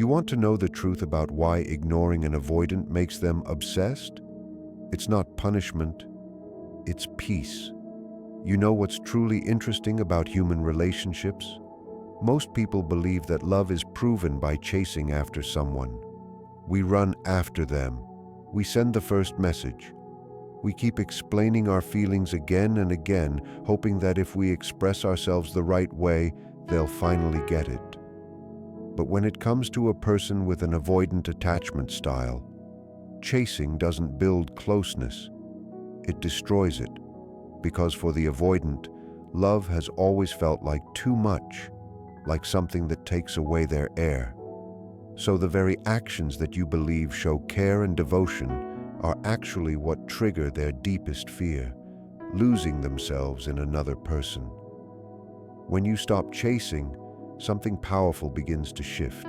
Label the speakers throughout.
Speaker 1: You want to know the truth about why ignoring an avoidant makes them obsessed? It's not punishment, it's peace. You know what's truly interesting about human relationships? Most people believe that love is proven by chasing after someone. We run after them. We send the first message. We keep explaining our feelings again and again, hoping that if we express ourselves the right way, they'll finally get it. But when it comes to a person with an avoidant attachment style, chasing doesn't build closeness. It destroys it. Because for the avoidant, love has always felt like too much, like something that takes away their air. So the very actions that you believe show care and devotion are actually what trigger their deepest fear, losing themselves in another person. When you stop chasing, something powerful begins to shift.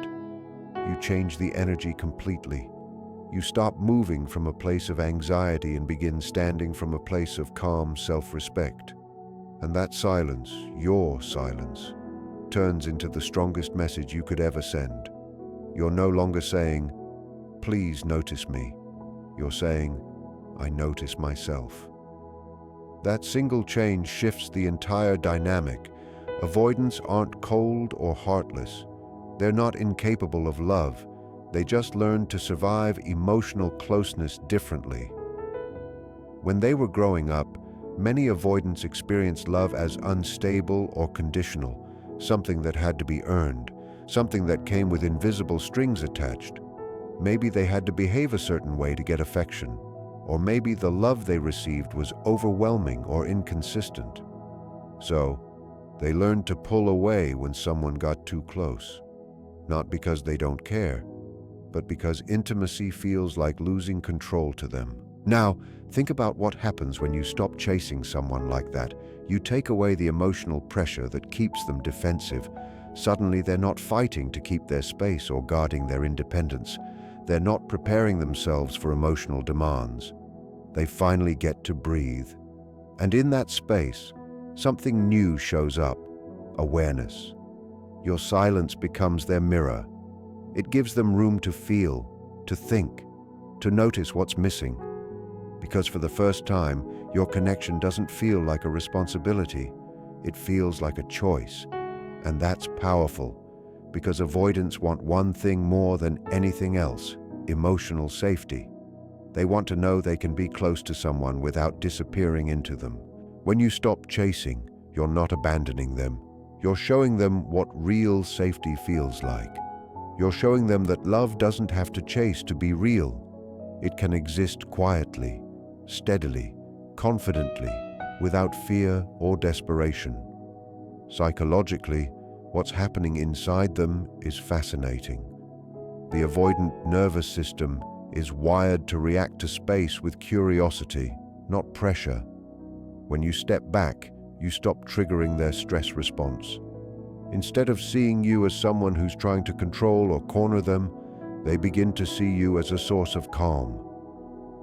Speaker 1: You change the energy completely. You stop moving from a place of anxiety and begin standing from a place of calm self-respect. And that silence, your silence, turns into the strongest message you could ever send. You're no longer saying, "Please notice me." You're saying, "I notice myself." That single change shifts the entire dynamic. Avoidants aren't cold or heartless. They're not incapable of love. They just learned to survive emotional closeness differently. When they were growing up, many avoidants experienced love as unstable or conditional, something that had to be earned, something that came with invisible strings attached. Maybe they had to behave a certain way to get affection, or maybe the love they received was overwhelming or inconsistent. So, they learned to pull away when someone got too close, not because they don't care, but because intimacy feels like losing control to them. Now, think about what happens when you stop chasing someone like that. You take away the emotional pressure that keeps them defensive. Suddenly, they're not fighting to keep their space or guarding their independence. They're not preparing themselves for emotional demands. They finally get to breathe. And in that space, something new shows up: awareness. Your silence becomes their mirror. It gives them room to feel, to think, to notice what's missing. Because for the first time, your connection doesn't feel like a responsibility. It feels like a choice. And that's powerful, because avoidants want one thing more than anything else: emotional safety. They want to know they can be close to someone without disappearing into them. When you stop chasing, you're not abandoning them. You're showing them what real safety feels like. You're showing them that love doesn't have to chase to be real. It can exist quietly, steadily, confidently, without fear or desperation. Psychologically, what's happening inside them is fascinating. The avoidant nervous system is wired to react to space with curiosity, not pressure. When you step back, you stop triggering their stress response. Instead of seeing you as someone who's trying to control or corner them, they begin to see you as a source of calm.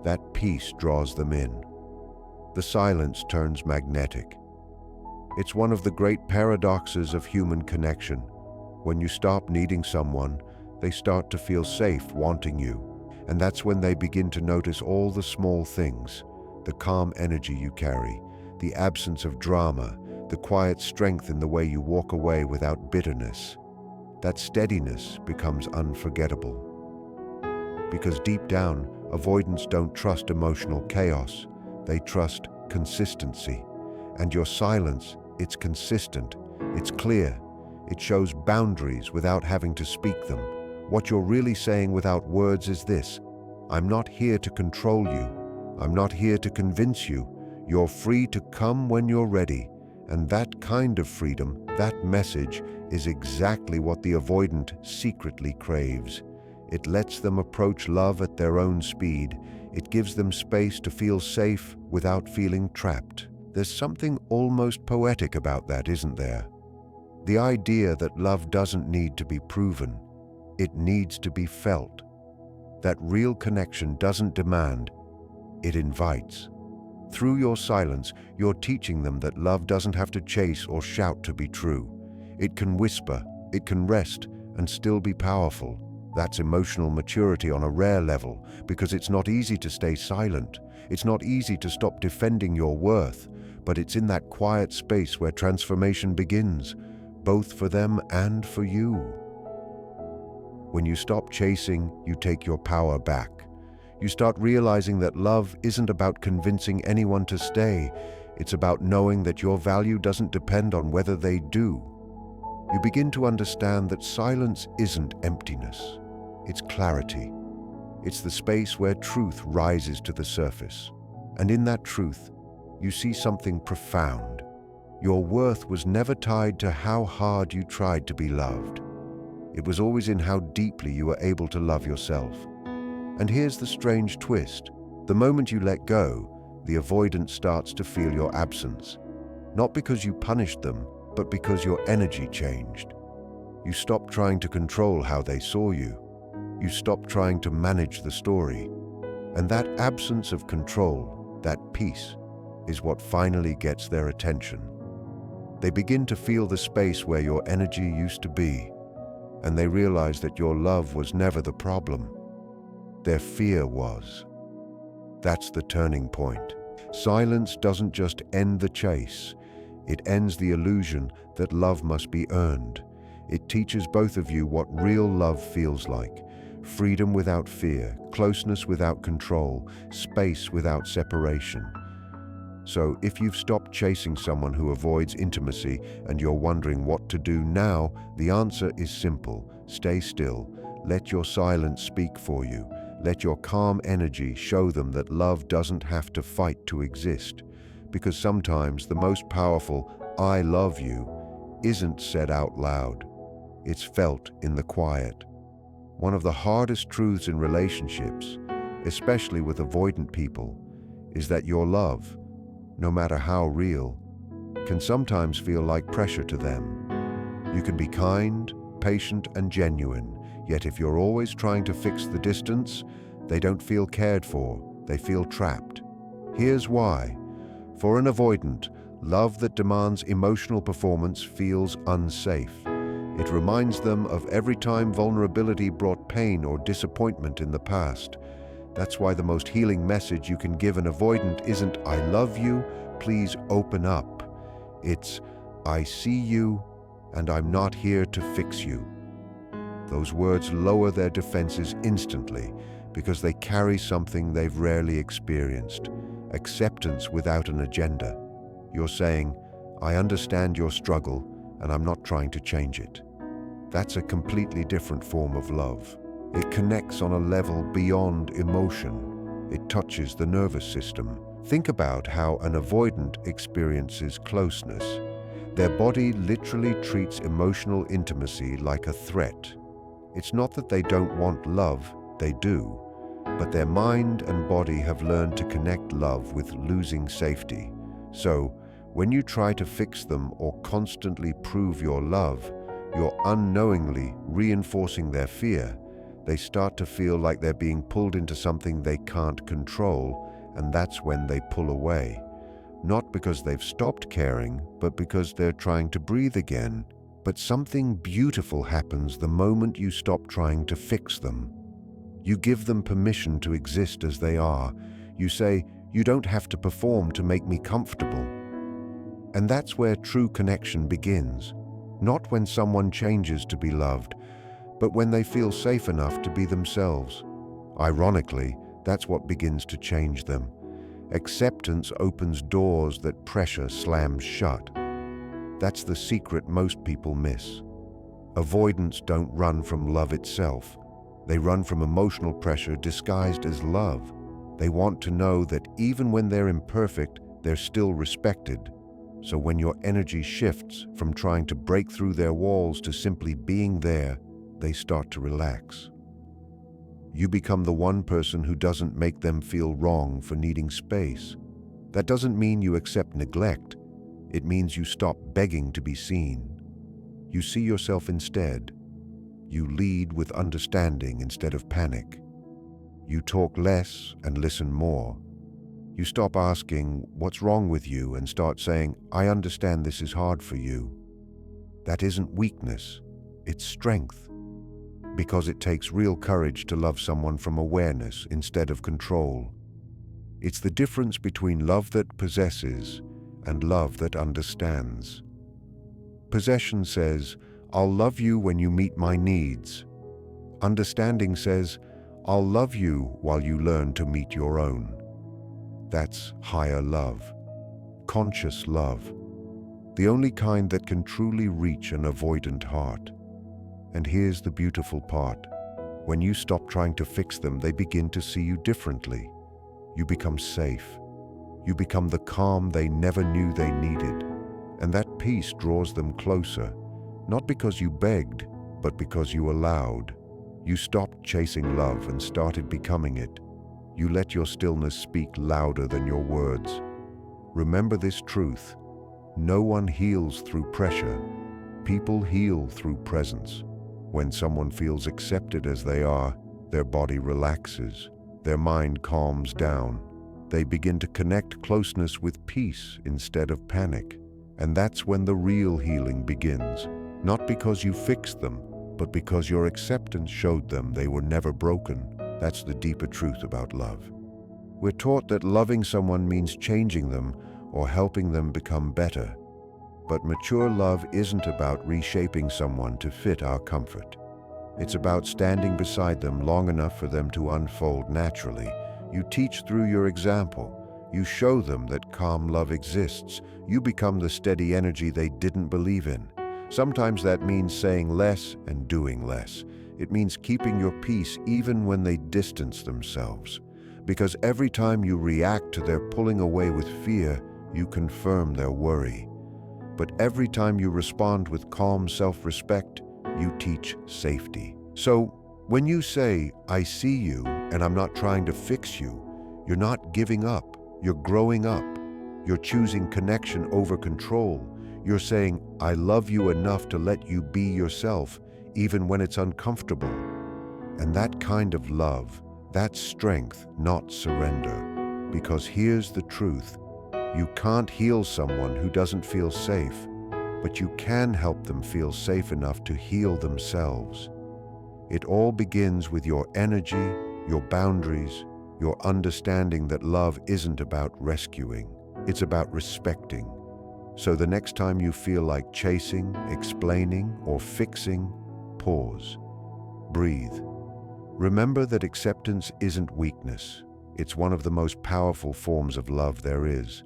Speaker 1: That peace draws them in. The silence turns magnetic. It's one of the great paradoxes of human connection. When you stop needing someone, they start to feel safe wanting you. And that's when they begin to notice all the small things: the calm energy you carry, the absence of drama, the quiet strength in the way you walk away without bitterness. That steadiness becomes unforgettable. Because deep down, avoidants don't trust emotional chaos. They trust consistency. And your silence, it's consistent, it's clear. It shows boundaries without having to speak them. What you're really saying without words is this: I'm not here to control you. I'm not here to convince you. You're free to come when you're ready. And that kind of freedom, that message, is exactly what the avoidant secretly craves. It lets them approach love at their own speed. It gives them space to feel safe without feeling trapped. There's something almost poetic about that, isn't there? The idea that love doesn't need to be proven. It needs to be felt. That real connection doesn't demand, it invites. Through your silence, you're teaching them that love doesn't have to chase or shout to be true. It can whisper, it can rest, and still be powerful. That's emotional maturity on a rare level, because it's not easy to stay silent. It's not easy to stop defending your worth, but it's in that quiet space where transformation begins, both for them and for you. When you stop chasing, you take your power back. You start realizing that love isn't about convincing anyone to stay. It's about knowing that your value doesn't depend on whether they do. You begin to understand that silence isn't emptiness. It's clarity. It's the space where truth rises to the surface. And in that truth, you see something profound. Your worth was never tied to how hard you tried to be loved. It was always in how deeply you were able to love yourself. And here's the strange twist. The moment you let go, the avoidant starts to feel your absence. Not because you punished them, but because your energy changed. You stopped trying to control how they saw you. You stopped trying to manage the story. And that absence of control, that peace, is what finally gets their attention. They begin to feel the space where your energy used to be, and they realize that your love was never the problem. Their fear was. That's the turning point. Silence doesn't just end the chase. It ends the illusion that love must be earned. It teaches both of you what real love feels like. Freedom without fear, closeness without control, space without separation. So if you've stopped chasing someone who avoids intimacy and you're wondering what to do now, the answer is simple. Stay still. Let your silence speak for you. Let your calm energy show them that love doesn't have to fight to exist. Because sometimes the most powerful "I love you" isn't said out loud. It's felt in the quiet. One of the hardest truths in relationships, especially with avoidant people, is that your love, no matter how real, can sometimes feel like pressure to them. You can be kind, patient, and genuine, yet if you're always trying to fix the distance, they don't feel cared for, they feel trapped. Here's why. For an avoidant, love that demands emotional performance feels unsafe. It reminds them of every time vulnerability brought pain or disappointment in the past. That's why the most healing message you can give an avoidant isn't "I love you, please open up." It's "I see you, and I'm not here to fix you." Those words lower their defenses instantly because they carry something they've rarely experienced: acceptance without an agenda. You're saying, "I understand your struggle, and I'm not trying to change it." That's a completely different form of love. It connects on a level beyond emotion. It touches the nervous system. Think about how an avoidant experiences closeness. Their body literally treats emotional intimacy like a threat. It's not that they don't want love, they do, but their mind and body have learned to connect love with losing safety. So, when you try to fix them or constantly prove your love, you're unknowingly reinforcing their fear. They start to feel like they're being pulled into something they can't control, and that's when they pull away. Not because they've stopped caring, but because they're trying to breathe again. But something beautiful happens the moment you stop trying to fix them. You give them permission to exist as they are. You say, "You don't have to perform to make me comfortable." And that's where true connection begins. Not when someone changes to be loved, but when they feel safe enough to be themselves. Ironically, that's what begins to change them. Acceptance opens doors that pressure slams shut. That's the secret most people miss. Avoidants don't run from love itself. They run from emotional pressure disguised as love. They want to know that even when they're imperfect, they're still respected. So when your energy shifts from trying to break through their walls to simply being there, they start to relax. You become the one person who doesn't make them feel wrong for needing space. That doesn't mean you accept neglect. It means you stop begging to be seen. You see yourself instead. You lead with understanding instead of panic. You talk less and listen more. You stop asking, "What's wrong with you?" and start saying, "I understand this is hard for you." That isn't weakness, it's strength. because it takes real courage to love someone from awareness instead of control. It's the difference between love that possesses and love that understands. Possession says, "I'll love you when you meet my needs." Understanding says, "I'll love you while you learn to meet your own." That's higher love, conscious love, the only kind that can truly reach an avoidant heart. And here's the beautiful part. When you stop trying to fix them, they begin to see you differently. You become safe. You become the calm they never knew they needed. And that peace draws them closer, not because you begged, but because you allowed. You stopped chasing love and started becoming it. You let your stillness speak louder than your words. Remember this truth. No one heals through pressure. People heal through presence. When someone feels accepted as they are, their body relaxes, their mind calms down. They begin to connect closeness with peace instead of panic. And that's when the real healing begins. Not because you fixed them, but because your acceptance showed them they were never broken. That's the deeper truth about love. We're taught that loving someone means changing them or helping them become better. But mature love isn't about reshaping someone to fit our comfort. It's about standing beside them long enough for them to unfold naturally. You teach through your example. You show them that calm love exists. You become the steady energy they didn't believe in. Sometimes that means saying less and doing less. It means keeping your peace even when they distance themselves. Because every time you react to their pulling away with fear, you confirm their worry. But every time you respond with calm self-respect, you teach safety. So when you say, "I see you and I'm not trying to fix you," you're not giving up. You're growing up. You're choosing connection over control. You're saying, "I love you enough to let you be yourself, even when it's uncomfortable." And that kind of love, that's strength, not surrender. Because here's the truth. You can't heal someone who doesn't feel safe, but you can help them feel safe enough to heal themselves. It all begins with your energy, your boundaries, your understanding that love isn't about rescuing, it's about respecting. So the next time you feel like chasing, explaining, or fixing, pause. Breathe. Remember that acceptance isn't weakness. It's one of the most powerful forms of love there is.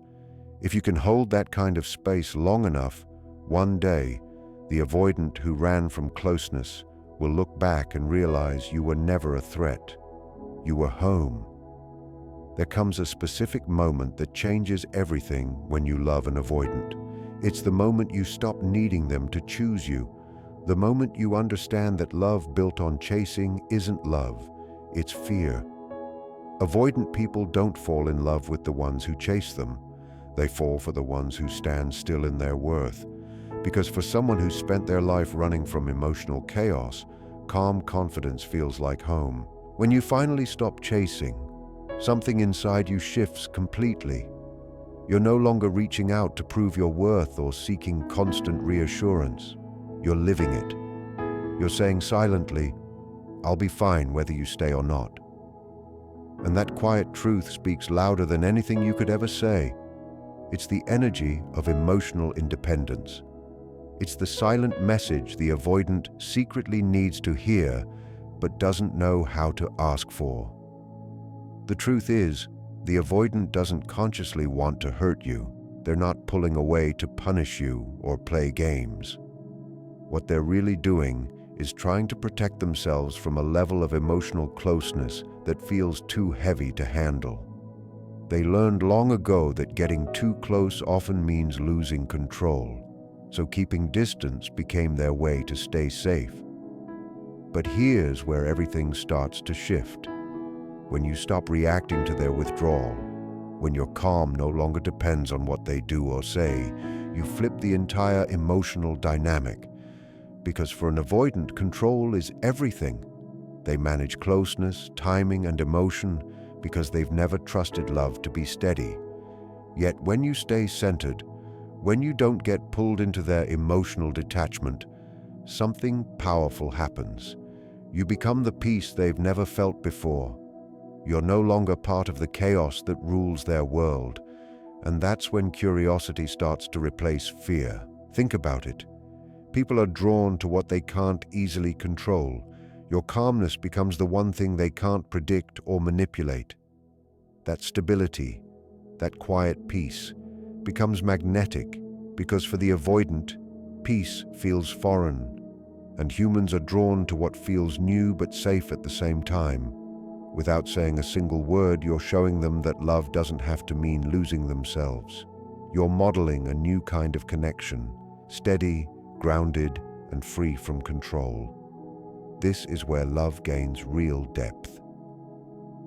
Speaker 1: If you can hold that kind of space long enough, one day, the avoidant who ran from closeness will look back and realize you were never a threat. You were home. There comes a specific moment that changes everything when you love an avoidant. It's the moment you stop needing them to choose you. The moment you understand that love built on chasing isn't love, it's fear. Avoidant people don't fall in love with the ones who chase them. They fall for the ones who stand still in their worth. Because for someone who's spent their life running from emotional chaos, calm confidence feels like home. When you finally stop chasing, something inside you shifts completely. You're no longer reaching out to prove your worth or seeking constant reassurance. You're living it. You're saying silently, "I'll be fine whether you stay or not." And that quiet truth speaks louder than anything you could ever say. It's the energy of emotional independence. It's the silent message the avoidant secretly needs to hear, but doesn't know how to ask for. The truth is, the avoidant doesn't consciously want to hurt you. They're not pulling away to punish you or play games. What they're really doing is trying to protect themselves from a level of emotional closeness that feels too heavy to handle. They learned long ago that getting too close often means losing control, so keeping distance became their way to stay safe. But here's where everything starts to shift. When you stop reacting to their withdrawal, when your calm no longer depends on what they do or say, you flip the entire emotional dynamic. Because for an avoidant, control is everything. They manage closeness, timing, and emotion because they've never trusted love to be steady. Yet when you stay centered, when you don't get pulled into their emotional detachment, something powerful happens. You become the peace they've never felt before. You're no longer part of the chaos that rules their world. And that's when curiosity starts to replace fear. Think about it. People are drawn to what they can't easily control. Your calmness becomes the one thing they can't predict or manipulate. That stability, that quiet peace, becomes magnetic because for the avoidant, peace feels foreign, and humans are drawn to what feels new but safe at the same time. Without saying a single word, you're showing them that love doesn't have to mean losing themselves. You're modeling a new kind of connection, steady, grounded, and free from control. This is where love gains real depth.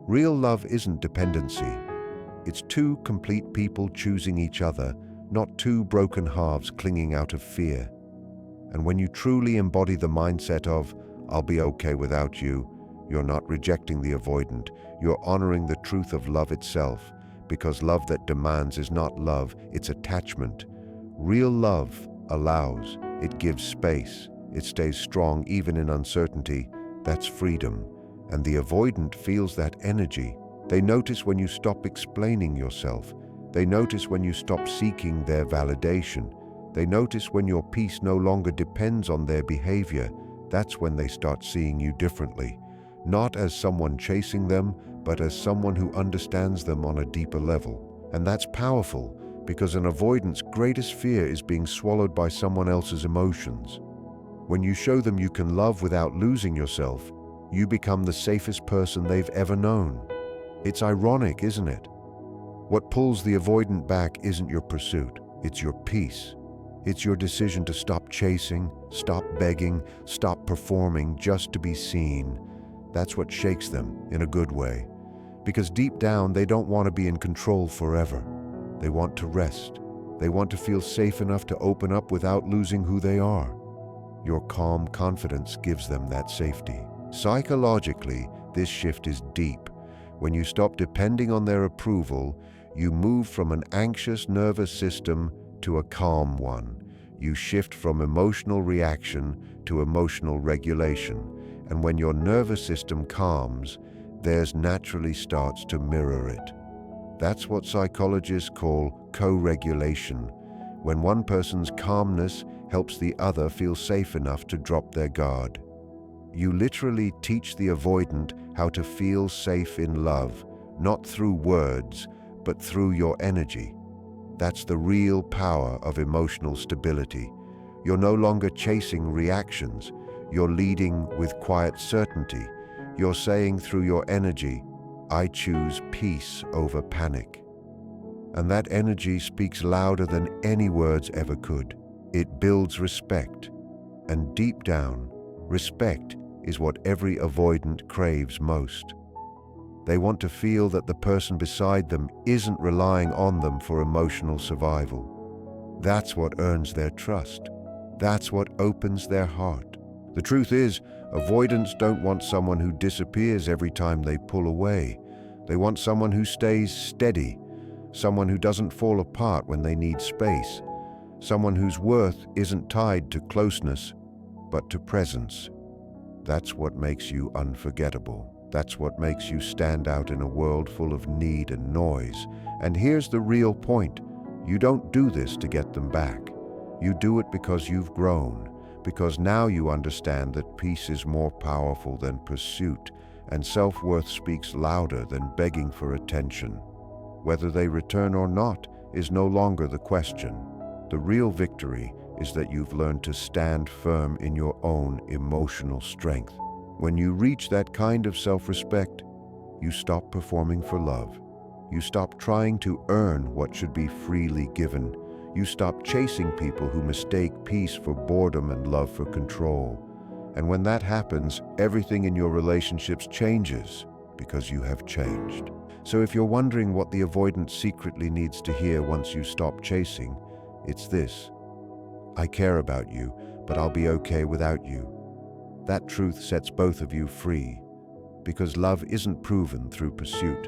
Speaker 1: Real love isn't dependency. It's two complete people choosing each other, not two broken halves clinging out of fear. And when you truly embody the mindset of, "I'll be okay without you," you're not rejecting the avoidant, you're honoring the truth of love itself, because love that demands is not love, it's attachment. Real love allows, it gives space, it stays strong even in uncertainty. That's freedom. And the avoidant feels that energy. They notice when you stop explaining yourself. They notice when you stop seeking their validation. They notice when your peace no longer depends on their behavior. That's when they start seeing you differently. Not as someone chasing them, but as someone who understands them on a deeper level. And that's powerful, because an avoidant's greatest fear is being swallowed by someone else's emotions. When you show them you can love without losing yourself, you become the safest person they've ever known. It's ironic, isn't it? What pulls the avoidant back isn't your pursuit, it's your peace. It's your decision to stop chasing, stop begging, stop performing just to be seen. That's what shakes them, in a good way. Because deep down, they don't want to be in control forever. They want to rest. They want to feel safe enough to open up without losing who they are. Your calm confidence gives them that safety. Psychologically, this shift is deep. When you stop depending on their approval, you move from an anxious nervous system to a calm one. You shift from emotional reaction to emotional regulation. And when your nervous system calms, theirs naturally starts to mirror it. That's what psychologists call co-regulation, when one person's calmness helps the other feel safe enough to drop their guard. You literally teach the avoidant how to feel safe in love, not through words, but through your energy. That's the real power of emotional stability. You're no longer chasing reactions. You're leading with quiet certainty. You're saying through your energy, "I choose peace over panic." And that energy speaks louder than any words ever could. It builds respect. And deep down, respect is what every avoidant craves most. They want to feel that the person beside them isn't relying on them for emotional survival. That's what earns their trust. That's what opens their heart. The truth is, avoidants don't want someone who disappears every time they pull away. They want someone who stays steady, someone who doesn't fall apart when they need space, someone whose worth isn't tied to closeness, but to presence. That's what makes you unforgettable. That's what makes you stand out in a world full of need and noise. And here's the real point. You don't do this to get them back. You do it because you've grown, because now you understand that peace is more powerful than pursuit, and self-worth speaks louder than begging for attention. Whether they return or not is no longer the question. The real victory is that you've learned to stand firm in your own emotional strength. When you reach that kind of self-respect, you stop performing for love. You stop trying to earn what should be freely given. You stop chasing people who mistake peace for boredom and love for control. And when that happens, everything in your relationships changes because you have changed. So if you're wondering what the avoidant secretly needs to hear once you stop chasing, it's this: I care about you, but I'll be okay without you. That truth sets both of you free, because love isn't proven through pursuit,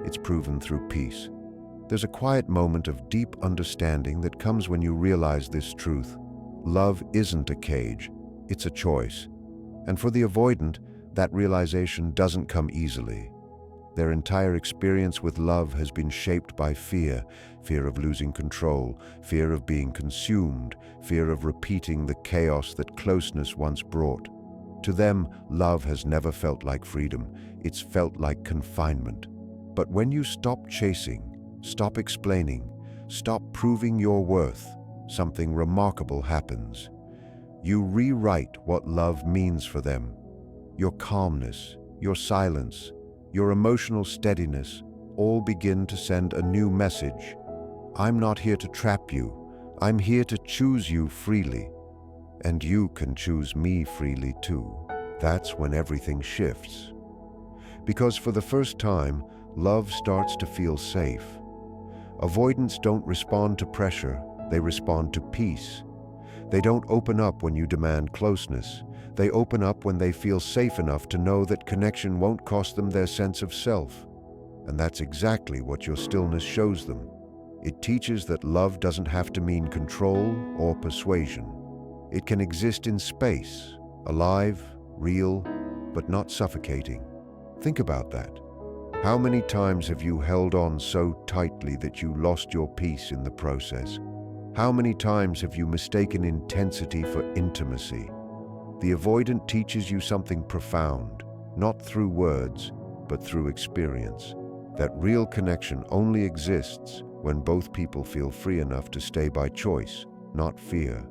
Speaker 1: it's proven through peace. There's a quiet moment of deep understanding that comes when you realize this truth. Love isn't a cage, it's a choice. And for the avoidant, that realization doesn't come easily. Their entire experience with love has been shaped by fear, fear of losing control, fear of being consumed, fear of repeating the chaos that closeness once brought. To them, love has never felt like freedom. It's felt like confinement. But when you stop chasing, stop explaining, stop proving your worth, something remarkable happens. You rewrite what love means for them. Your calmness, your silence, your emotional steadiness all begin to send a new message. I'm not here to trap you. I'm here to choose you freely. And you can choose me freely too. That's when everything shifts. Because for the first time, love starts to feel safe. Avoidants don't respond to pressure, they respond to peace. They don't open up when you demand closeness. They open up when they feel safe enough to know that connection won't cost them their sense of self. And that's exactly what your stillness shows them. It teaches that love doesn't have to mean control or persuasion. It can exist in space, alive, real, but not suffocating. Think about that. How many times have you held on so tightly that you lost your peace in the process? How many times have you mistaken intensity for intimacy? The avoidant teaches you something profound, not through words, but through experience. That real connection only exists when both people feel free enough to stay by choice, not fear.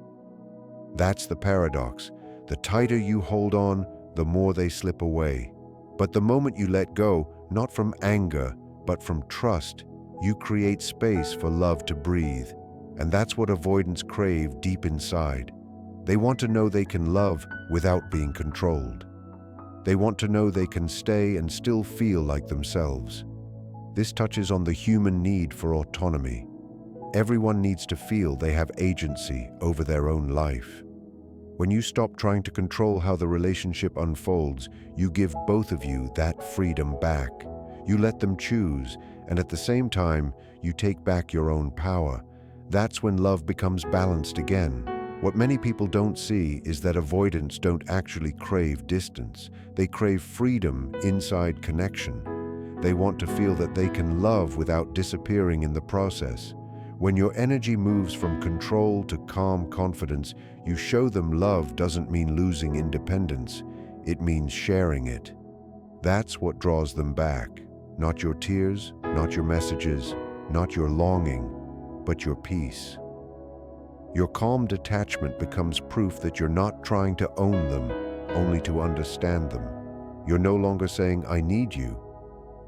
Speaker 1: That's the paradox. The tighter you hold on, the more they slip away. But the moment you let go, not from anger, but from trust, you create space for love to breathe. And that's what avoidants crave deep inside. They want to know they can love without being controlled. They want to know they can stay and still feel like themselves. This touches on the human need for autonomy. Everyone needs to feel they have agency over their own life. When you stop trying to control how the relationship unfolds, you give both of you that freedom back. You let them choose, and at the same time, you take back your own power. That's when love becomes balanced again. What many people don't see is that avoidants don't actually crave distance. They crave freedom inside connection. They want to feel that they can love without disappearing in the process. When your energy moves from control to calm confidence, you show them love doesn't mean losing independence. It means sharing it. That's what draws them back. Not your tears, not your messages, not your longing, but your peace. Your calm detachment becomes proof that you're not trying to own them, only to understand them. You're no longer saying, I need you.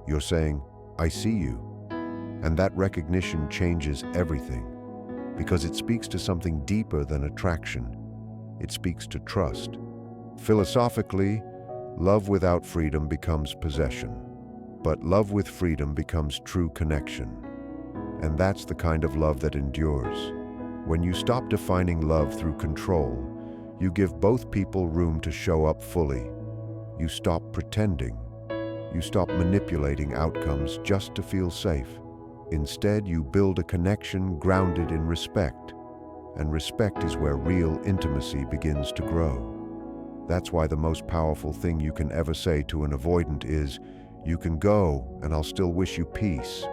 Speaker 1: You're saying, I see you. And that recognition changes everything, because it speaks to something deeper than attraction. It speaks to trust. Philosophically, love without freedom becomes possession, but love with freedom becomes true connection. And that's the kind of love that endures. When you stop defining love through control, you give both people room to show up fully. You stop pretending. You stop manipulating outcomes just to feel safe. Instead, you build a connection grounded in respect. And respect is where real intimacy begins to grow. That's why the most powerful thing you can ever say to an avoidant is, you can go and I'll still wish you peace.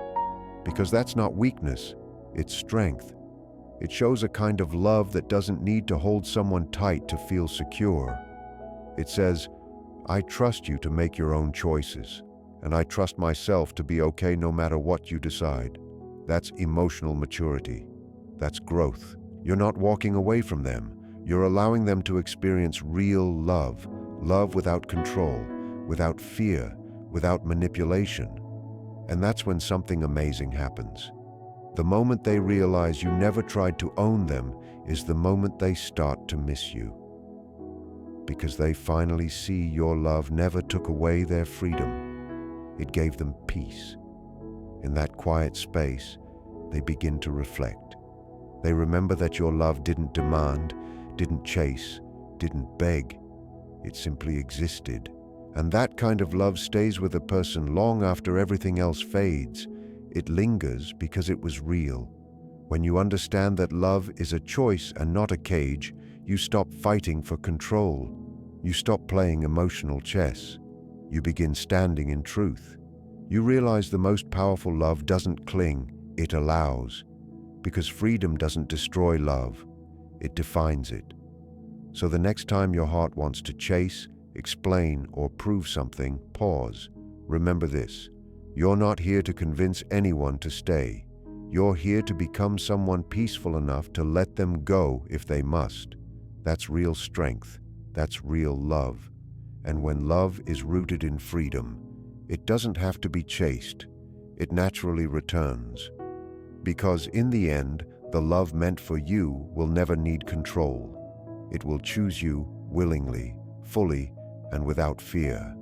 Speaker 1: Because that's not weakness, it's strength. It shows a kind of love that doesn't need to hold someone tight to feel secure. It says, I trust you to make your own choices, and I trust myself to be okay no matter what you decide. That's emotional maturity. That's growth. You're not walking away from them. You're allowing them to experience real love, love without control, without fear, without manipulation. And that's when something amazing happens. The moment they realize you never tried to own them is the moment they start to miss you. Because they finally see your love never took away their freedom. It gave them peace. In that quiet space, they begin to reflect. They remember that your love didn't demand, didn't chase, didn't beg. It simply existed. And that kind of love stays with a person long after everything else fades. It lingers because it was real. When you understand that love is a choice and not a cage, you stop fighting for control. You stop playing emotional chess. You begin standing in truth. You realize the most powerful love doesn't cling, it allows. Because freedom doesn't destroy love, it defines it. So the next time your heart wants to chase, explain, or prove something, pause. Remember this: you're not here to convince anyone to stay. You're here to become someone peaceful enough to let them go if they must. That's real strength. That's real love. And when love is rooted in freedom, it doesn't have to be chased. It naturally returns. Because in the end, the love meant for you will never need control. It will choose you willingly, fully, and without fear.